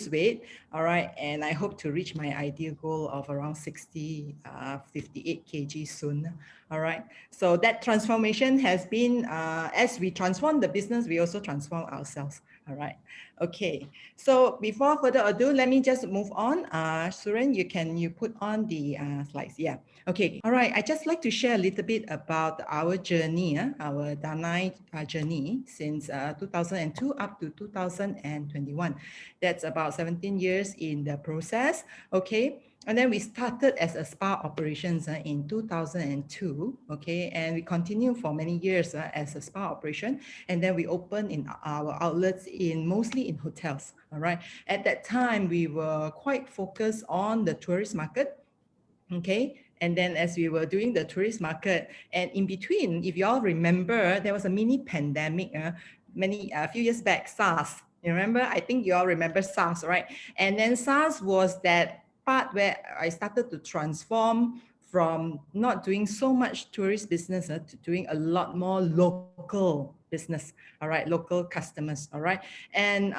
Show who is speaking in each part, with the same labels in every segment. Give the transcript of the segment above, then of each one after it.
Speaker 1: weight, all right, and I hope to reach my ideal goal of around 58 kg soon, all right. So that transformation has been, as we transform the business, we also transform ourselves, all right. Okay, so before further ado, let me just move on. Suren, you put on the slides, yeah. Okay, all right, I just like to share a little bit about our journey, our Danai journey since 2002 up to 2021. That's about 17 years in the process, okay? And then we started as a spa operations in 2002, okay? And we continue for many years as a spa operation. And then we opened in our outlets mostly in hotels, all right? At that time, we were quite focused on the tourist market, okay? And then as we were doing the tourist market, and in between, if you all remember, there was a mini pandemic a few years back, SARS. You remember? I think you all remember SARS, right? And then SARS was that part where I started to transform from not doing so much tourist business to doing a lot more local business, all right, local customers, all right. And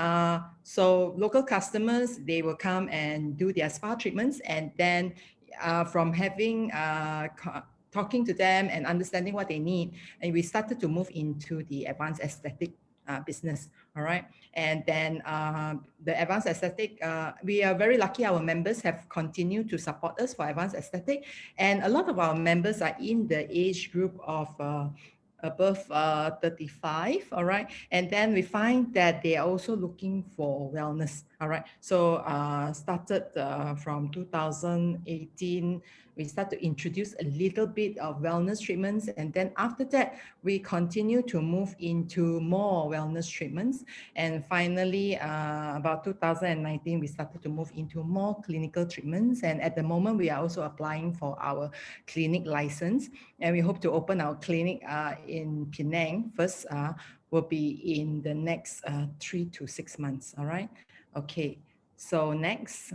Speaker 1: so local customers, they will come and do their spa treatments, and then from having talking to them and understanding what they need, and we started to move into the advanced aesthetic business, all right. And then the advanced aesthetic, we are very lucky our members have continued to support us for advanced aesthetic, and a lot of our members are in the age group of above 35, all right. And then we find that they are also looking for wellness, all right. So started from 2018, we start to introduce a little bit of wellness treatments, and then after that we continue to move into more wellness treatments, and finally about 2019 we started to move into more clinical treatments, and at the moment we are also applying for our clinic license, and we hope to open our clinic in Penang first, will be in the next 3 to 6 months, all right. Okay, so next.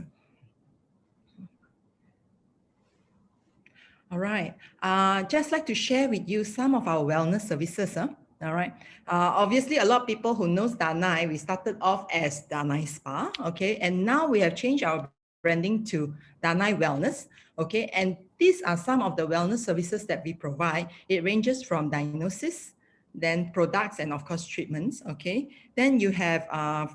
Speaker 1: All right, just like to share with you some of our wellness services. All right, obviously a lot of people who knows Danai, we started off as Danai Spa, okay, and now we have changed our branding to Danai Wellness, okay, and these are some of the wellness services that we provide. It ranges from diagnosis, then products, and of course treatments, okay. Then you have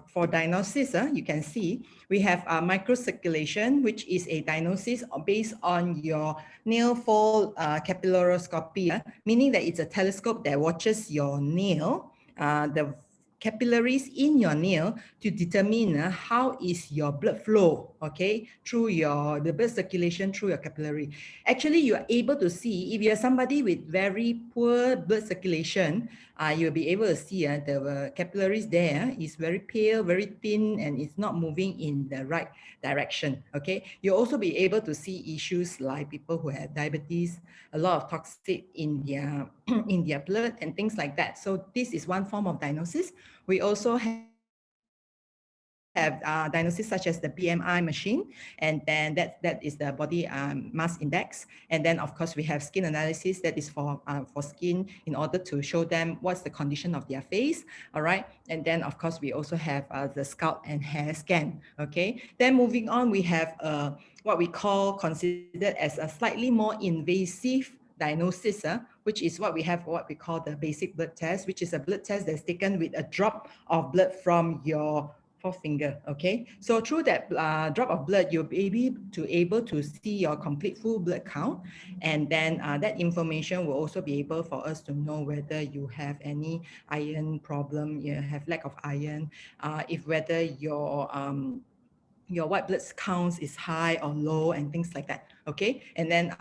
Speaker 1: for diagnosis, you can see we have microcirculation, which is a diagnosis based on your nail fold capillaroscopy, meaning that it's a telescope that watches your nail, the capillaries in your nail, to determine how is your blood flow, okay, through the blood circulation through your capillary. Actually, you are able to see if you're somebody with very poor blood circulation, you'll be able to see the capillaries there is very pale, very thin, and it's not moving in the right direction, okay. You'll also be able to see issues like people who have diabetes, a lot of toxic in their in their blood and things like that. So this is one form of diagnosis. We also have diagnosis such as the BMI machine, and then that is the body mass index. And then of course we have skin analysis, that is for skin, in order to show them what's the condition of their face, all right. And then of course we also have the scalp and hair scan, okay. Then moving on, we have what we considered as a slightly more invasive diagnosis, which is what we call the basic blood test, which is a blood test that's taken with a drop of blood from your forefinger, okay. So through that drop of blood, you'll be able to see your complete full blood count, and then that information will also be able for us to know whether you have any iron problem, you have lack of iron, if whether your white blood counts is high or low, and things like that, okay. And then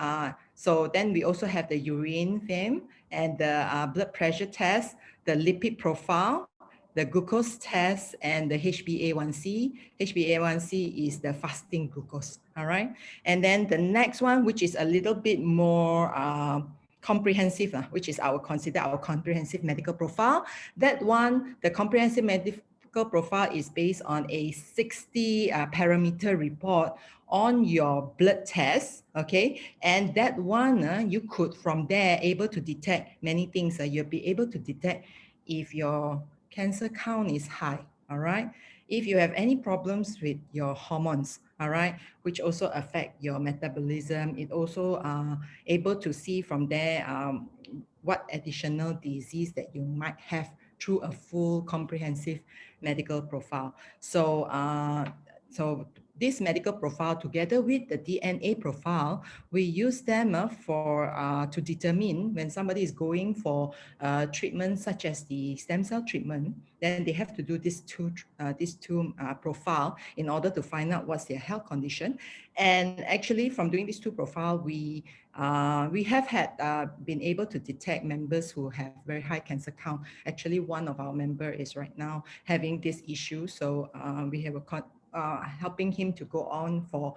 Speaker 1: so then we also have the urine film and the blood pressure test, the lipid profile, the glucose test, and the HbA1c. HbA1c is the fasting glucose, all right. And then the next one, which is a little bit more comprehensive, which is consider our comprehensive medical profile. That one, the comprehensive medical profile is based on a 60 parameter report on your blood test, okay. And that one, you could from there able to detect many things. You'll be able to detect if your cancer count is high, all right. if you have any problems with your hormones, all right, which also affect your metabolism, it also able to see from there what additional disease that you might have through a full comprehensive medical profile. So this medical profile together with the DNA profile, we use them to determine when somebody is going for treatment such as the stem cell treatment, then they have to do these two profile in order to find out what's their health condition. And actually, from doing these two profile, we have had been able to detect members who have very high cancer count. Actually, one of our member is right now having this issue. So we have helping him to go on for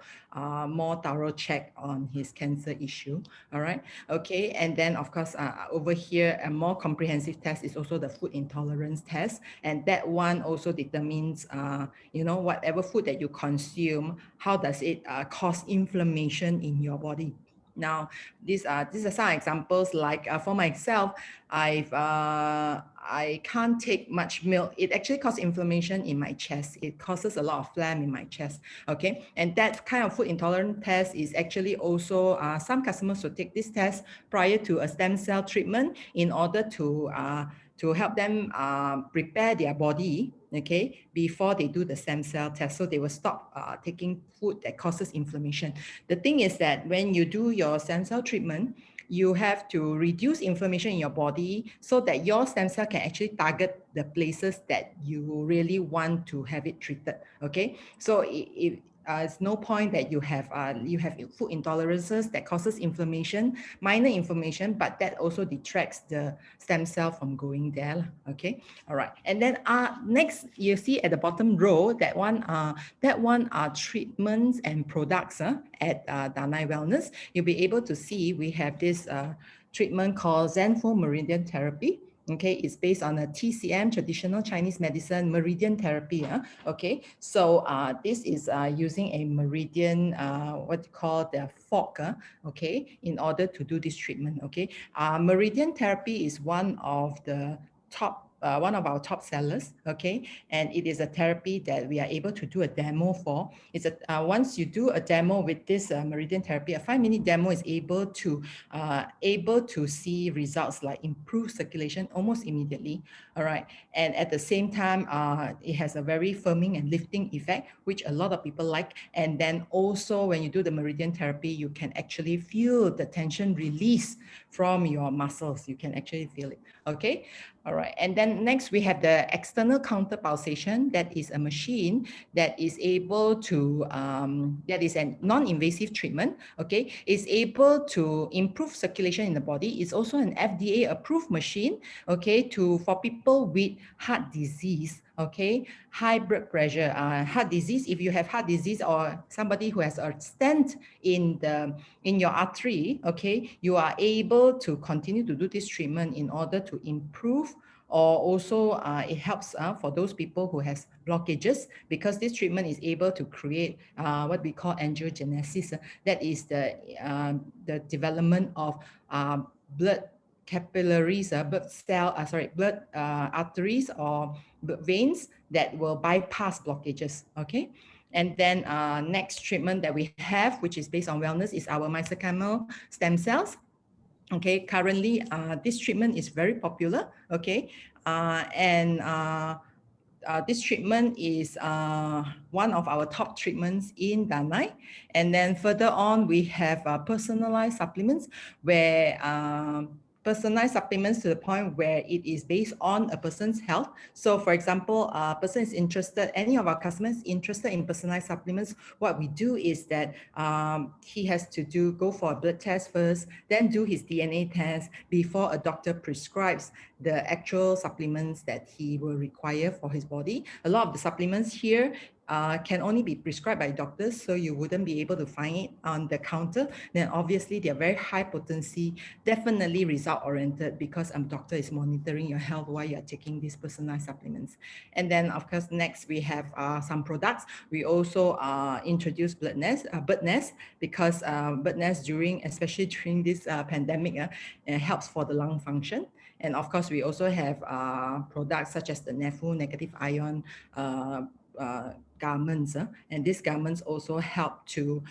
Speaker 1: more thorough check on his cancer issue. All right. Okay. And then, of course, over here, a more comprehensive test is also the food intolerance test. And that one also determines, whatever food that you consume, how does it cause inflammation in your body. Now, these are some examples. Like for myself, I can't take much milk. It actually causes inflammation in my chest. It causes a lot of phlegm in my chest. Okay, and that kind of food intolerant test is actually also some customers will take this test prior to a stem cell treatment in order to help them prepare their body, okay, before they do the stem cell test. So they will stop taking food that causes inflammation. The thing is that when you do your stem cell treatment, you have to reduce inflammation in your body so that your stem cell can actually target the places that you really want to have it treated. Okay, so it's no point that you have food intolerances that causes inflammation, minor inflammation, but that also detracts the stem cell from going there. Okay, all right. And then next, you see at the bottom row, that one are treatments and products at Danai Wellness. You'll be able to see we have this treatment called Zenfo Meridian Therapy. Okay, it's based on a TCM, traditional Chinese medicine, meridian therapy. Okay, so this is using a meridian, what you call the fork, okay, in order to do this treatment. Okay, meridian therapy is one of our top sellers, okay, and it is a therapy that we are able to do a demo for. It's once you do a demo with this meridian therapy, a 5-minute demo is able to see results like improved circulation almost immediately. All right, and at the same time, it has a very firming and lifting effect, which a lot of people like. And then also, when you do the meridian therapy, you can actually feel the tension release from your muscles. You can actually feel it. Okay. All right, and then next we have the external counter pulsation. That is a machine that is able to, that is a non-invasive treatment, okay? It's able to improve circulation in the body. It's also an FDA approved machine, okay, for people with heart disease, okay, high blood pressure, heart disease. If you have heart disease or somebody who has a stent in your artery, okay, you are able to continue to do this treatment in order to improve, or also it helps for those people who has blockages, because this treatment is able to create what we call angiogenesis. That is the development of blood capillaries, blood arteries or veins that will bypass blockages. Okay. And then next treatment that we have, which is based on wellness, is our mesenchymal stem cells. Okay, currently this treatment is very popular. Okay, and this treatment is one of our top treatments in Danai. And then further on, we have personalized supplements, where personalized supplements to the point where it is based on a person's health. So for example, a person is interested, any of our customers interested in personalized supplements, what we do is that he has to go for a blood test first, then do his DNA test before a doctor prescribes the actual supplements that he will require for his body. A lot of the supplements here can only be prescribed by doctors, so you wouldn't be able to find it on the counter. Then obviously they're very high potency, definitely result oriented, because a doctor is monitoring your health while you're taking these personalized supplements. And then of course, next we have some products. We also introduce bird nest, because bird nest especially during this pandemic, helps for the lung function. And of course, we also have products such as the NEFU, negative ion garments, and these garments also help to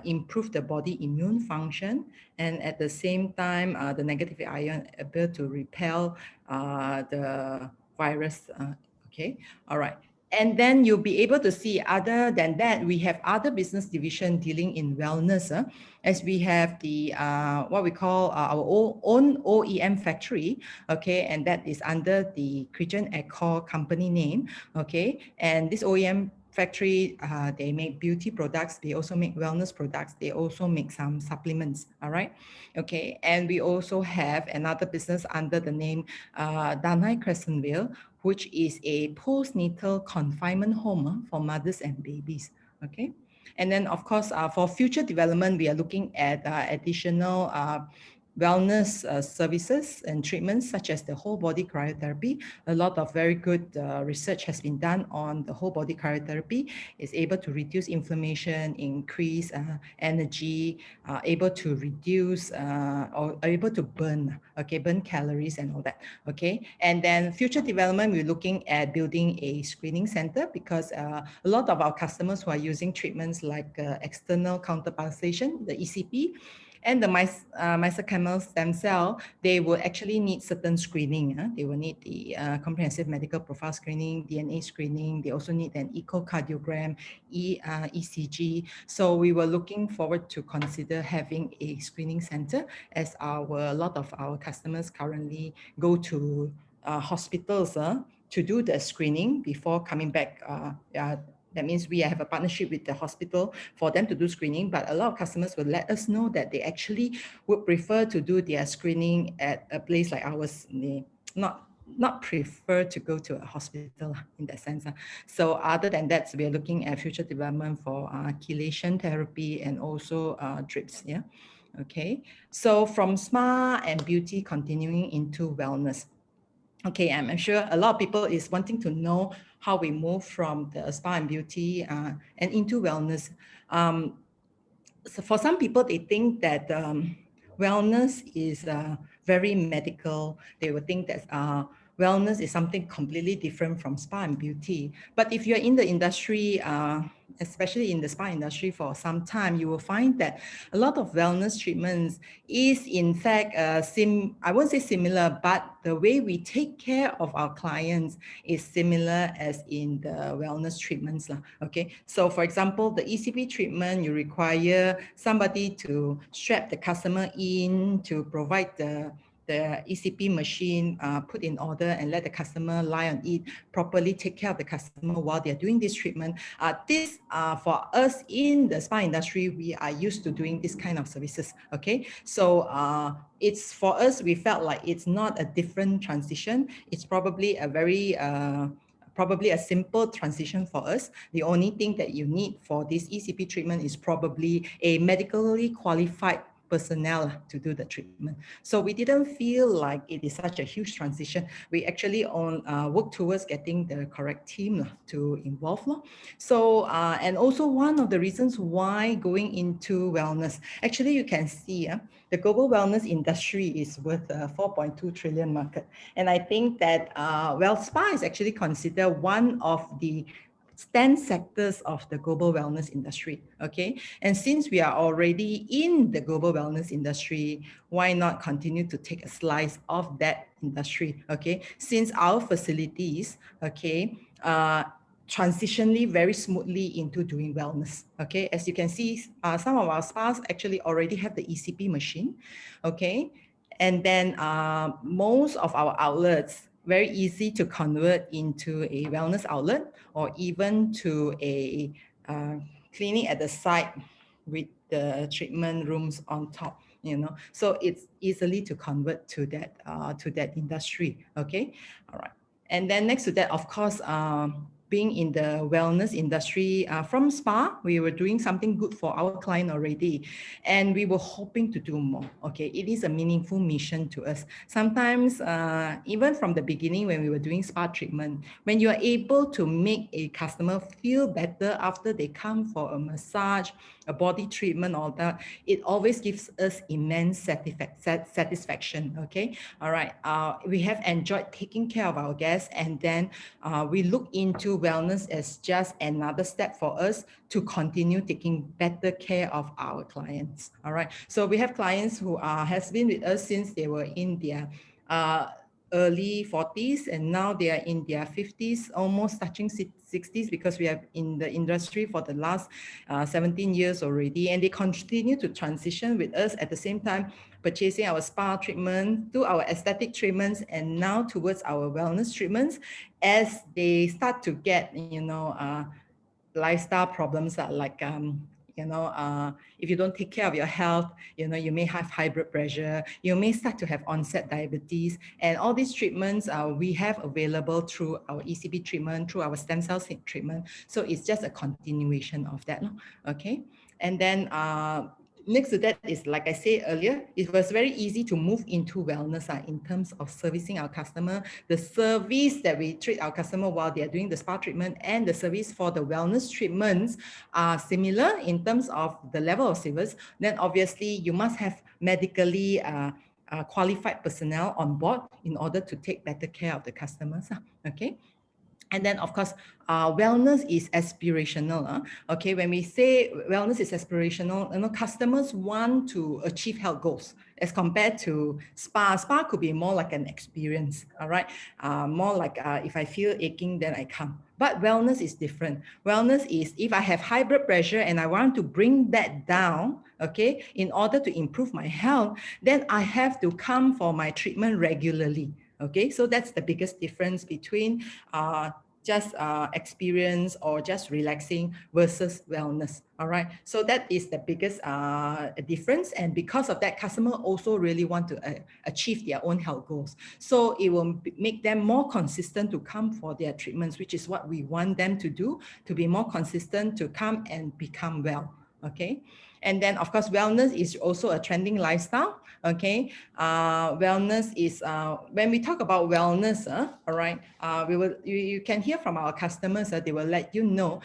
Speaker 1: improve the body immune function, and at the same time, the negative ion able to repel the virus. Okay, all right. And then you'll be able to see, other than that, we have other business division dealing in wellness, as we have the what we call our own OEM factory, okay, and that is under the Christian Accor company name, okay, and this OEM factory, they make beauty products, they also make wellness products, they also make some supplements, all right, okay, and we also have another business under the name Danai Crescentville, which is a postnatal confinement home for mothers and babies, okay. And then, of course, for future development, we are looking at additional wellness services and treatments, such as the whole body cryotherapy. A lot of very good research has been done on the whole body cryotherapy. It's able to reduce inflammation, increase energy, able to reduce or able to burn, okay, burn calories and all that, okay. And then future development, we're looking at building a screening center, because a lot of our customers who are using treatments like external counterpulsation, the ECP, and the mesenchymal stem cell, they will actually need certain screening. They will need the comprehensive medical profile screening, DNA screening. They also need an echocardiogram, ECG. So we were looking forward to consider having a screening center, as a lot of our customers currently go to hospitals to do the screening before coming back. That means we have a partnership with the hospital for them to do screening, but a lot of customers will let us know that they actually would prefer to do their screening at a place like ours. They not prefer to go to a hospital in that sense. So other than that, we are looking at future development for chelation therapy and also drips. Yeah. Okay. So from spa and beauty, continuing into wellness. Okay, I'm sure a lot of people is wanting to know how we move from the spa and beauty and into wellness. So for some people, they think that wellness is very medical. They would think that wellness is something completely different from spa and beauty. But if you're in the industry, especially in the spa industry for some time, you will find that a lot of wellness treatments is in fact, I won't say similar, but the way we take care of our clients is similar as in the wellness treatments. Okay, so for example, the ECP treatment, you require somebody to strap the customer in to provide the ECP machine, put in order and let the customer lie on it, properly take care of the customer while they're doing this treatment. This for us in the spa industry, we are used to doing this kind of services, okay? So it's for us, we felt like it's not a different transition. It's probably a very, probably a simple transition for us. The only thing that you need for this ECP treatment is probably a medically qualified personnel to do the treatment. So we didn't feel like it is such a huge transition. We actually work towards getting the correct team to involve. So, and also one of the reasons why going into wellness, actually you can see the global wellness industry is worth a 4.2 trillion market. And I think that spa is actually considered one of the 10 sectors of the global wellness industry, okay? And since we are already in the global wellness industry, why not continue to take a slice of that industry, okay? Since our facilities, okay, transitionally very smoothly into doing wellness, okay? As you can see, some of our spas actually already have the ECP machine, okay? And then most of our outlets, very easy to convert into a wellness outlet or even to a clinic at the site with the treatment rooms on top, you know. So it's easily to convert to that industry, okay? All right. And then next to that, of course, being in the wellness industry, from spa, we were doing something good for our client already, and we were hoping to do more. Okay, it is a meaningful mission to us. Sometimes, even from the beginning when we were doing spa treatment, when you are able to make a customer feel better after they come for a massage, a body treatment, all that, it always gives us immense satisfaction. Okay, all right. We have enjoyed taking care of our guests, and then we look into wellness as just another step for us to continue taking better care of our clients. All right. So we have clients who has been with us since they were in their early 40s, and now they are in their 50s, almost touching 60s, because we have in the industry for the last 17 years already, and they continue to transition with us at the same time, purchasing our spa treatment, to our aesthetic treatments, and now towards our wellness treatments as they start to get, lifestyle problems that like if you don't take care of your health, you may have high blood pressure, you may start to have onset diabetes, and all these treatments we have available through our ECB treatment, through our stem cell treatment. So it's just a continuation of that. Okay, and then next to that is, like I said earlier, it was very easy to move into wellness in terms of servicing our customer, the service that we treat our customer while they are doing the spa treatment, and the service for the wellness treatments are similar in terms of the level of service. Then obviously you must have medically qualified personnel on board in order to take better care of the customers. Okay. And then, of course, wellness is aspirational. Okay, when we say wellness is aspirational, customers want to achieve health goals as compared to spa. Spa could be more like an experience, all right? More like if I feel aching, then I come. But wellness is different. Wellness is if I have high blood pressure and I want to bring that down, okay, in order to improve my health, then I have to come for my treatment regularly. Okay, so that's the biggest difference between just experience or just relaxing versus wellness. All right, so that is the biggest difference, and because of that, customer also really want to achieve their own health goals. So it will make them more consistent to come for their treatments, which is what we want them to do, to be more consistent, to come and become well. Okay. And then, of course, wellness is also a trending lifestyle. Okay, wellness is when we talk about wellness. All right, you can hear from our customers that they will let you know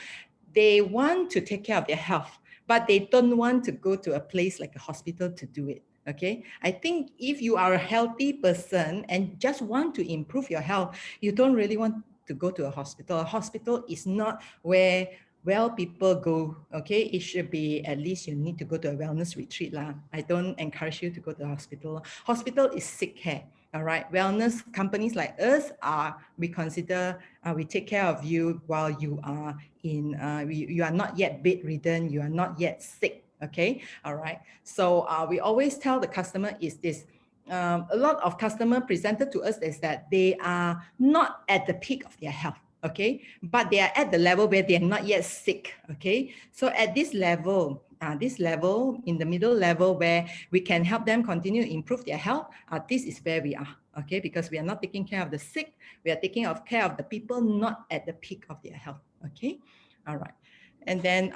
Speaker 1: they want to take care of their health, but they don't want to go to a place like a hospital to do it. Okay, I think if you are a healthy person and just want to improve your health, you don't really want to go to a hospital. A hospital is not where well people go. Okay, it should be at least you need to go to a wellness retreat lah. I don't encourage you to go to the hospital. Hospital is sick care. All right, wellness companies like us we consider we take care of you while you are in you are not yet bedridden, you are not yet sick. Okay, all right, so we always tell the customer is this. A lot of customer presented to us is that they are not at the peak of their health. Okay, but they are at the level where they are not yet sick. Okay, so at this level, in the middle level where we can help them continue to improve their health, this is where we are. Okay, because we are not taking care of the sick, we are taking care of the people not at the peak of their health. Okay, all right. And then,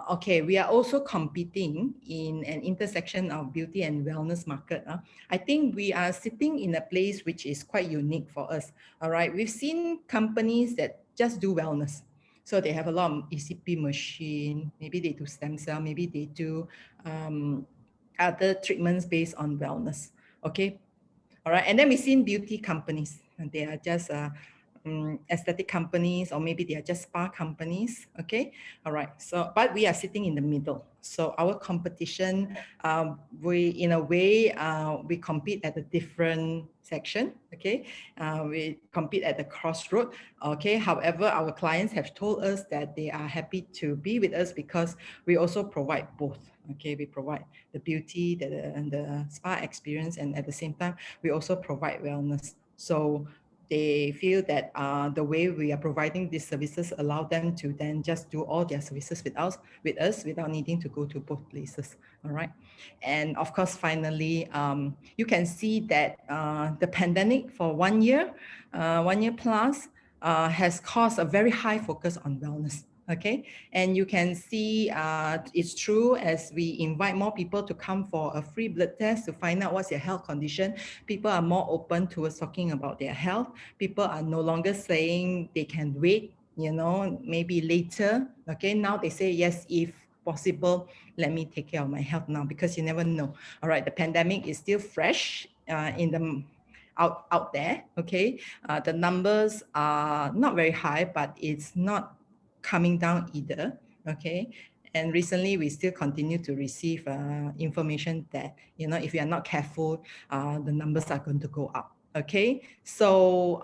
Speaker 1: okay, we are also competing in an intersection of beauty and wellness market. I think we are sitting in a place which is quite unique for us. All right, we've seen companies that just do wellness. So they have a lot of ECP machine, maybe they do stem cell, maybe they do other treatments based on wellness. Okay, all right, and then we've seen beauty companies, and they are just aesthetic companies, or maybe they are just spa companies. Okay, all right, so but we are sitting in the middle. So our competition, we in a way we compete at a different section. Okay, we compete at the crossroad. Okay, however, our clients have told us that they are happy to be with us because we also provide both. Okay, we provide the beauty, the spa experience, and at the same time we also provide wellness. So they feel that the way we are providing these services allow them to then just do all their services with us without needing to go to both places. All right. And of course, finally, you can see that the pandemic for 1 year, 1 year plus, has caused a very high focus on wellness. Okay, and you can see it's true as we invite more people to come for a free blood test to find out what's their health condition. People are more open towards talking about their health. People are no longer saying they can wait, maybe later. Okay, now they say yes, if possible, let me take care of my health now, because you never know. All right, the pandemic is still fresh in the out there. Okay, the numbers are not very high, but it's not coming down either. Okay, and recently we still continue to receive information that, you know, if you are not careful, the numbers are going to go up. Okay, so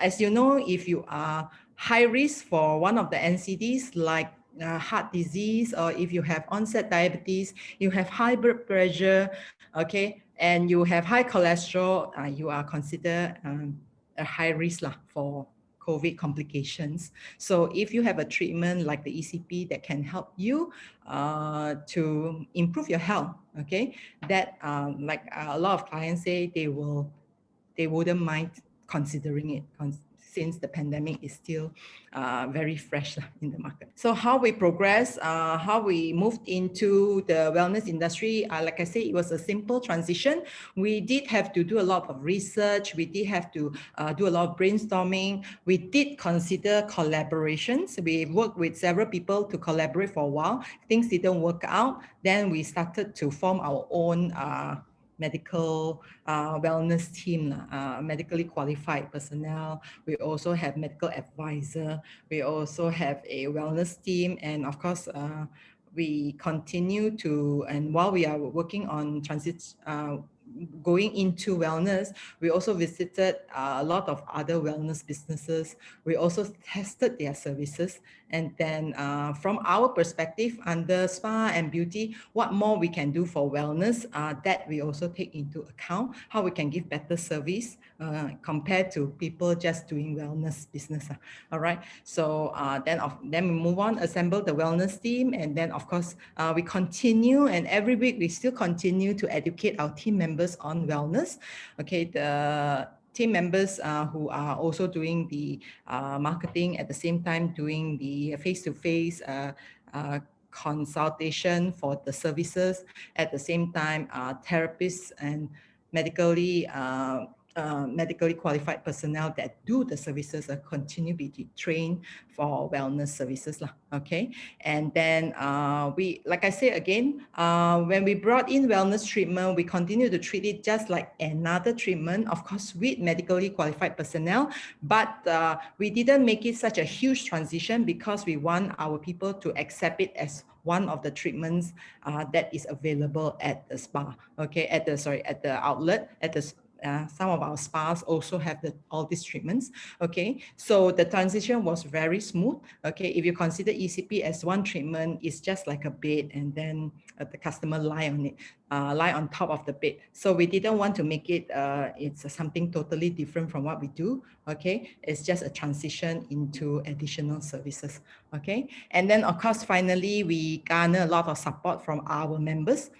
Speaker 1: as you know, if you are high risk for one of the NCDs like heart disease, or if you have onset diabetes, you have high blood pressure, okay, and you have high cholesterol, you are considered a high risk for COVID complications. So if you have a treatment like the ECP that can help you to improve your health, okay, that like a lot of clients say they wouldn't mind considering it, since the pandemic is still very fresh in the market. So how we progress, how we moved into the wellness industry, like I said, it was a simple transition. We did have to do a lot of research. We did have to do a lot of brainstorming. We did consider collaborations. We worked with several people to collaborate for a while. Things didn't work out. Then we started to form our own medical wellness team, medically qualified personnel. We also have medical advisor. We also have a wellness team. And of course, we continue to, and while we are working on going into wellness, we also visited a lot of other wellness businesses. We also tested their services. And then from our perspective, under spa and beauty, what more we can do for wellness, that we also take into account, how we can give better service compared to people just doing wellness business. All right. So then we move on, assemble the wellness team. And then of course, we continue, and every week we still continue to educate our team members on wellness. Okay, the team members who are also doing the marketing, at the same time doing the face-to-face consultation for the services, at the same time therapists and medically qualified personnel that do the services continue to be trained for wellness services. Okay, and then we, like I say again, when we brought in wellness treatment, we continue to treat it just like another treatment, of course, with medically qualified personnel, but we didn't make it such a huge transition because we want our people to accept it as one of the treatments that is available at the spa. Okay, at the outlet, at the some of our spas also have all these treatments. Okay, so the transition was very smooth. Okay, if you consider ECP as one treatment, it's just like a bed, and then the customer lie on it, lie on top of the bed. So we didn't want to make it it's something totally different from what we do. Okay, it's just a transition into additional services. Okay, and then of course, finally, we garner a lot of support from our members.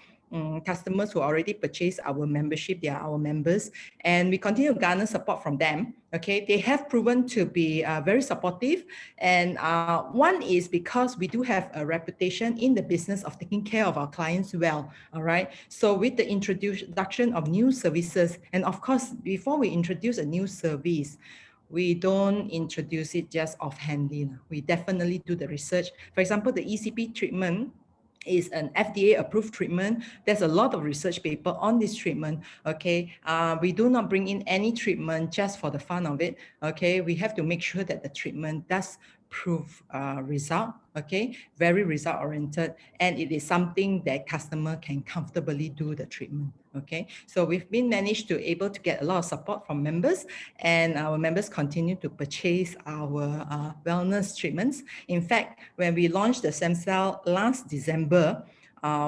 Speaker 1: Customers who already purchased our membership, they are our members, and we continue to garner support from them. Okay, they have proven to be very supportive, and one is because we do have a reputation in the business of taking care of our clients well. All right, so with the introduction of new services, and of course, before we introduce a new service, we don't introduce it just offhandedly. We definitely do the research. For example, the ECP treatment is an FDA approved treatment. There's a lot of research paper on this treatment. Okay, we do not bring in any treatment just for the fun of it. Okay, we have to make sure that the treatment does prove result. Okay, very result oriented, and it is something that customer can comfortably do the treatment. Okay, so we've been managed to able to get a lot of support from members, and our members continue to purchase our wellness treatments. In fact, when we launched the stem cell last December,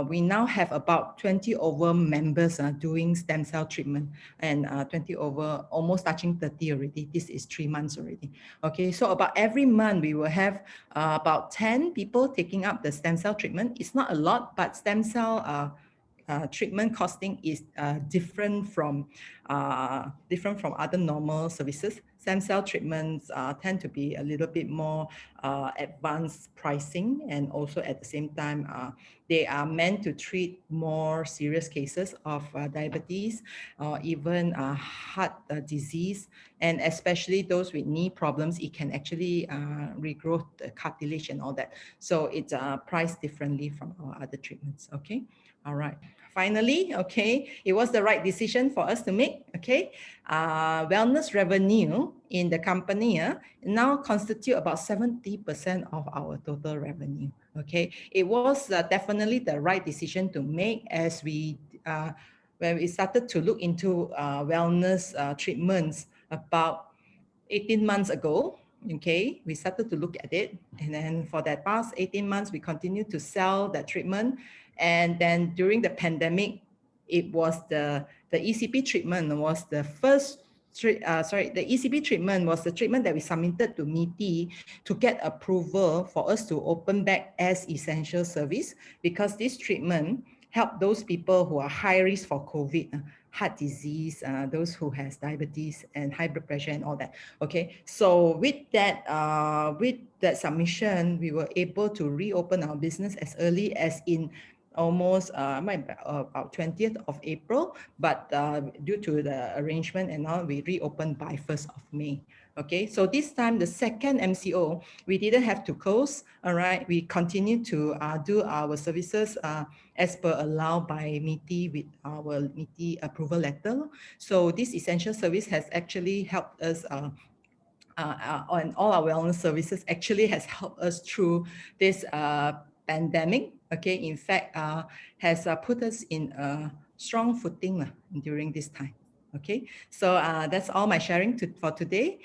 Speaker 1: we now have about 20 over members doing stem cell treatment, and 20 over, almost touching 30 already. This is 3 months already. Okay, so about every month we will have about 10 people taking up the stem cell treatment. It's not a lot, but stem cell treatment costing is different from other normal services. Stem cell treatments tend to be a little bit more advanced pricing, and also at the same time, they are meant to treat more serious cases of diabetes or even heart disease, and especially those with knee problems. It can actually regrow the cartilage and all that. So it's priced differently from our other treatments. Okay. All right. Finally, okay, it was the right decision for us to make. Okay, wellness revenue in the company now constitute about 70% of our total revenue. Okay, it was definitely the right decision to make, as we when we started to look into wellness treatments about 18 months ago. Okay, we started to look at it, and then for that past 18 months, we continued to sell that treatment. And then during the pandemic, it was the ECP treatment was the first. The ECP treatment was the treatment that we submitted to MITI to get approval for us to open back as essential service, because this treatment helped those people who are high risk for COVID, heart disease, those who has diabetes and high blood pressure and all that. Okay, so with that submission, we were able to reopen our business as early as in almost about 20th of April, but due to the arrangement and all, we reopened by 1st of May. Okay, so this time, the second MCO, we didn't have to close. All right, we continue to do our services as per allowed by MITI with our MITI approval letter. So this essential service has actually helped us on all our wellness services, actually has helped us through this pandemic. Okay, in fact, has put us in a strong footing during this time. Okay, so that's all my sharing for today.